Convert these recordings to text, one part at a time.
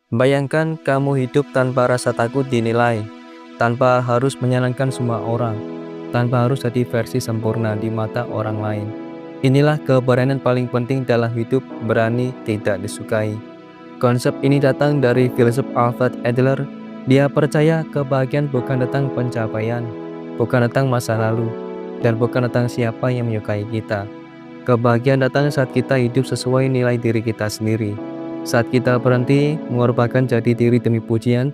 Bayangkan kamu hidup tanpa rasa takut dinilai, tanpa harus menyenangkan semua orang, tanpa harus jadi versi sempurna di mata orang lain. Inilah keberanian paling penting dalam hidup, berani tidak disukai. Konsep ini datang dari filsuf Alfred Adler. Dia percaya kebahagiaan bukan tentang pencapaian, bukan tentang masa lalu, dan bukan tentang siapa yang menyukai kita. Kebahagiaan datang saat kita hidup sesuai nilai diri kita sendiri. Saat kita berhenti mengorbankan jati diri demi pujian,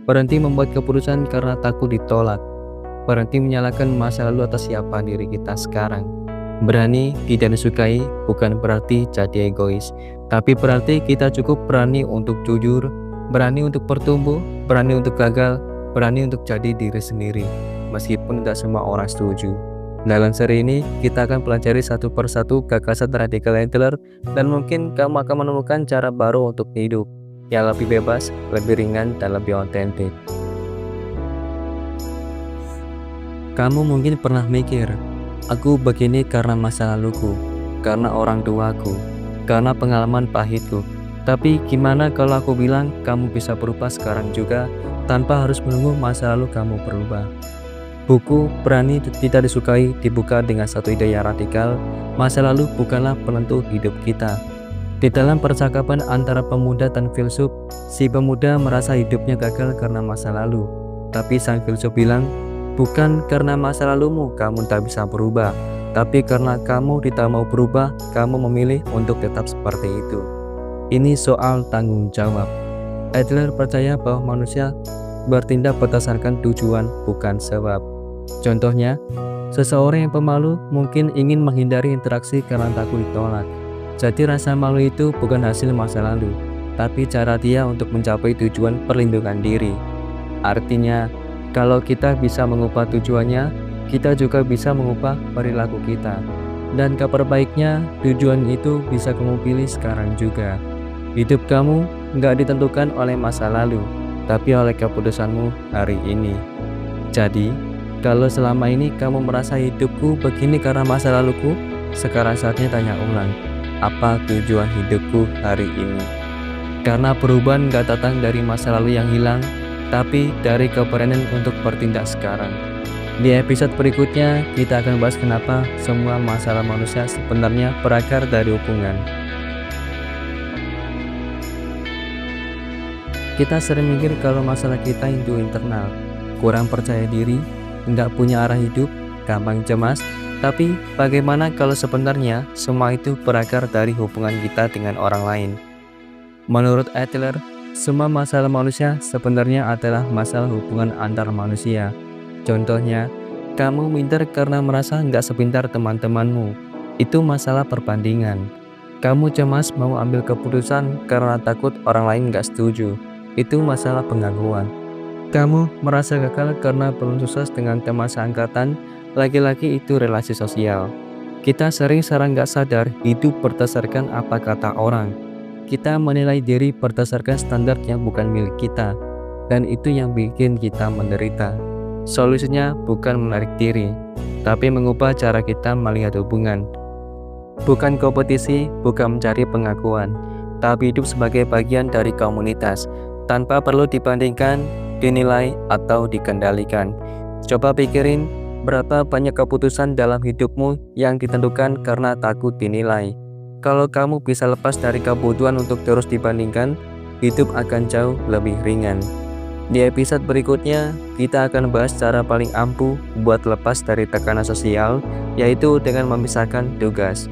berhenti membuat keputusan karena takut ditolak, berhenti menyalahkan masa lalu atas siapa diri kita sekarang. Berani tidak disukai bukan berarti jadi egois, tapi berarti kita cukup berani untuk jujur, berani untuk bertumbuh, berani untuk gagal, berani untuk jadi diri sendiri, meskipun tidak semua orang setuju. Dalam seri ini, kita akan pelajari satu persatu gagasan radikal Adler, dan mungkin kamu akan menemukan cara baru untuk hidup yang lebih bebas, lebih ringan, dan lebih otentik. Kamu mungkin pernah mikir, aku begini karena masa laluku, karena orang tuaku, karena pengalaman pahitku. Tapi gimana kalau aku bilang kamu bisa berubah sekarang juga, tanpa harus menunggu masa lalu kamu berubah? Buku Berani Tidak Disukai dibuka dengan satu ide yang radikal. Masa lalu bukanlah penentu hidup kita. Di dalam percakapan antara pemuda dan filsuf, si pemuda merasa hidupnya gagal karena masa lalu. Tapi sang filsuf bilang, bukan karena masa lalumu kamu tak bisa berubah, tapi karena kamu tidak mau berubah, kamu memilih untuk tetap seperti itu. Ini soal tanggung jawab. Adler percaya bahwa manusia bertindak berdasarkan tujuan, bukan sebab. Contohnya, seseorang yang pemalu mungkin ingin menghindari interaksi karena takut ditolak. Jadi rasa malu itu bukan hasil masa lalu, tapi cara dia untuk mencapai tujuan perlindungan diri. Artinya, kalau kita bisa mengubah tujuannya, kita juga bisa mengubah perilaku kita. Dan kabar baiknya, tujuan itu bisa kamu pilih sekarang juga. Hidup kamu nggak ditentukan oleh masa lalu, tapi oleh keputusanmu hari ini. Jadi, kalau selama ini kamu merasa hidupku begini karena masa laluku, sekarang saatnya tanya ulang, apa tujuan hidupku hari ini? Karena perubahan gak datang dari masa lalu yang hilang, tapi dari keberanian untuk bertindak sekarang. Di episode berikutnya, kita akan bahas kenapa semua masalah manusia sebenarnya berakar dari hubungan. Kita sering mikir kalau masalah kita itu internal, kurang percaya diri, nggak punya arah hidup, gampang cemas. Tapi bagaimana kalau sebenarnya semua itu berakar dari hubungan kita dengan orang lain? Menurut Adler, semua masalah manusia sebenarnya adalah masalah hubungan antar manusia. Contohnya, kamu minder karena merasa nggak sepintar teman-temanmu. Itu masalah perbandingan. Kamu cemas mau ambil keputusan karena takut orang lain nggak setuju. Itu masalah pengakuan. Kamu merasa gagal karena belum sukses dengan teman seangkatan, lagi-lagi itu relasi sosial. Kita sering secara nggak sadar hidup berdasarkan apa kata orang. Kita menilai diri berdasarkan standar yang bukan milik kita, dan itu yang bikin kita menderita. Solusinya bukan menarik diri, tapi mengubah cara kita melihat hubungan. Bukan kompetisi, bukan mencari pengakuan, tapi hidup sebagai bagian dari komunitas, tanpa perlu dibandingkan, dinilai, atau dikendalikan. Coba pikirin berapa banyak keputusan dalam hidupmu yang ditentukan karena takut dinilai. Kalau kamu bisa lepas dari kebutuhan untuk terus dibandingkan, hidup akan jauh lebih ringan. Di episode berikutnya, kita akan bahas cara paling ampuh buat lepas dari tekanan sosial, yaitu dengan memisahkan tugas.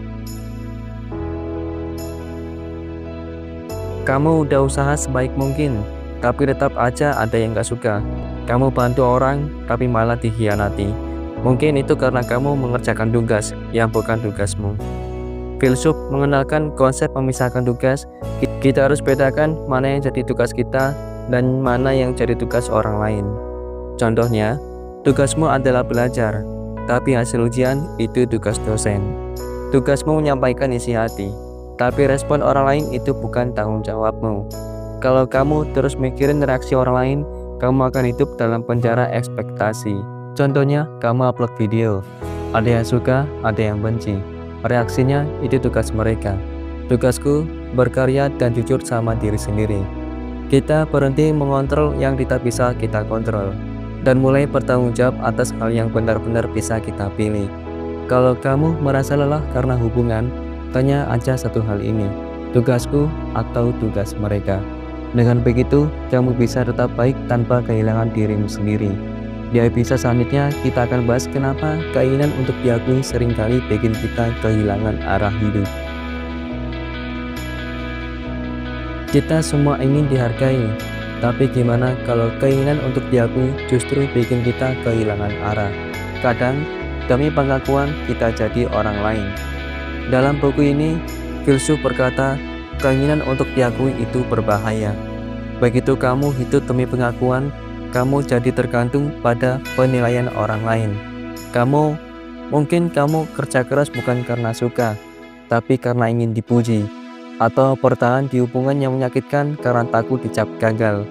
Kamu udah usaha sebaik mungkin, tapi tetap aja ada yang gak suka. Kamu bantu orang, tapi malah dikhianati. Mungkin itu karena kamu mengerjakan tugas yang bukan tugasmu. Filsuf mengenalkan konsep memisahkan tugas. Kita harus bedakan mana yang jadi tugas kita dan mana yang jadi tugas orang lain. Contohnya, tugasmu adalah belajar, tapi hasil ujian itu tugas dosen. Tugasmu menyampaikan isi hati, tapi respon orang lain itu bukan tanggung jawabmu. Kalau kamu terus mikirin reaksi orang lain, kamu akan hidup dalam penjara ekspektasi. Contohnya, kamu upload video, ada yang suka, ada yang benci. Reaksinya itu tugas mereka. Tugasku berkarya dan jujur sama diri sendiri. Kita berhenti mengontrol yang tidak bisa kita kontrol, dan mulai bertanggung jawab atas hal yang benar-benar bisa kita pilih. Kalau kamu merasa lelah karena hubungan, tanya aja satu hal ini, tugasku atau tugas mereka. Dengan begitu, kamu bisa tetap baik tanpa kehilangan dirimu sendiri. Di episode selanjutnya, kita akan bahas kenapa keinginan untuk diakui seringkali bikin kita kehilangan arah hidup. Kita semua ingin dihargai, tapi gimana kalau keinginan untuk diakui justru bikin kita kehilangan arah? Kadang, demi pengakuan kita jadi orang lain. Dalam buku ini, filsuf berkata, keinginan untuk diakui itu berbahaya. Begitu kamu hidup demi pengakuan, kamu jadi tergantung pada penilaian orang lain. Mungkin kamu kerja keras bukan karena suka, tapi karena ingin dipuji, atau bertahan di hubungan yang menyakitkan karena takut dicap gagal.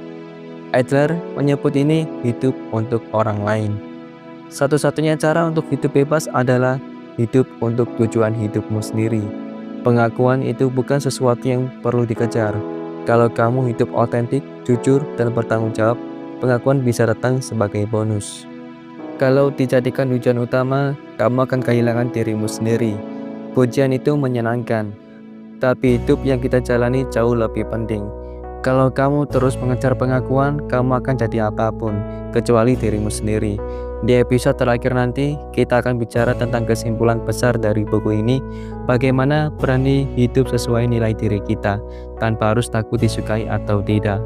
Adler menyebut ini hidup untuk orang lain. Satu-satunya cara untuk hidup bebas adalah hidup untuk tujuan hidupmu sendiri. Pengakuan itu bukan sesuatu yang perlu dikejar. Kalau kamu hidup otentik, jujur, dan bertanggung jawab, pengakuan bisa datang sebagai bonus. Kalau dijadikan tujuan utama, kamu akan kehilangan dirimu sendiri. Pujian itu menyenangkan, tapi hidup yang kita jalani jauh lebih penting. Kalau kamu terus mengejar pengakuan, kamu akan jadi apapun, kecuali dirimu sendiri. Di episode terakhir nanti, kita akan bicara tentang kesimpulan besar dari buku ini, bagaimana berani hidup sesuai nilai diri kita, tanpa harus takut disukai atau tidak.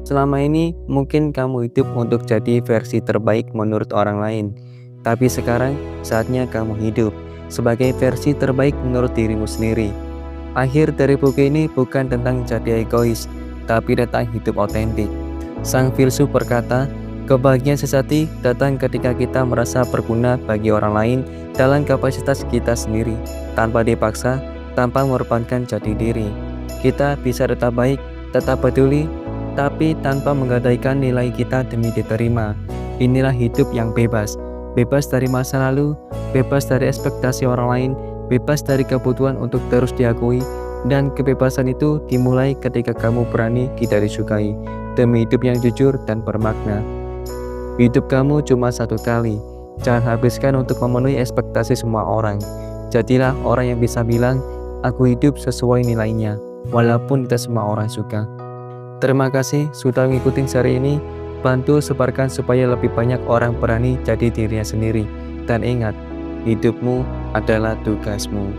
Selama ini, mungkin kamu hidup untuk jadi versi terbaik menurut orang lain. Tapi sekarang, saatnya kamu hidup sebagai versi terbaik menurut dirimu sendiri. Akhir dari buku ini bukan tentang jadi egois, tapi tentang hidup otentik. Sang filsuf berkata, kebahagiaan sejati datang ketika kita merasa berguna bagi orang lain dalam kapasitas kita sendiri, tanpa dipaksa, tanpa mengorbankan jati diri. Kita bisa tetap baik, tetap peduli, tapi tanpa menggadaikan nilai kita demi diterima. Inilah hidup yang bebas. Bebas dari masa lalu, bebas dari ekspektasi orang lain, bebas dari kebutuhan untuk terus diakui, dan kebebasan itu dimulai ketika kamu berani tidak disukai, demi hidup yang jujur dan bermakna. Hidup kamu cuma satu kali, jangan habiskan untuk memenuhi ekspektasi semua orang. Jadilah orang yang bisa bilang, aku hidup sesuai nilainya, walaupun tidak semua orang suka. Terima kasih sudah mengikuti seri ini. Bantu sebarkan supaya lebih banyak orang berani jadi dirinya sendiri. Dan ingat, hidupmu adalah tugasmu.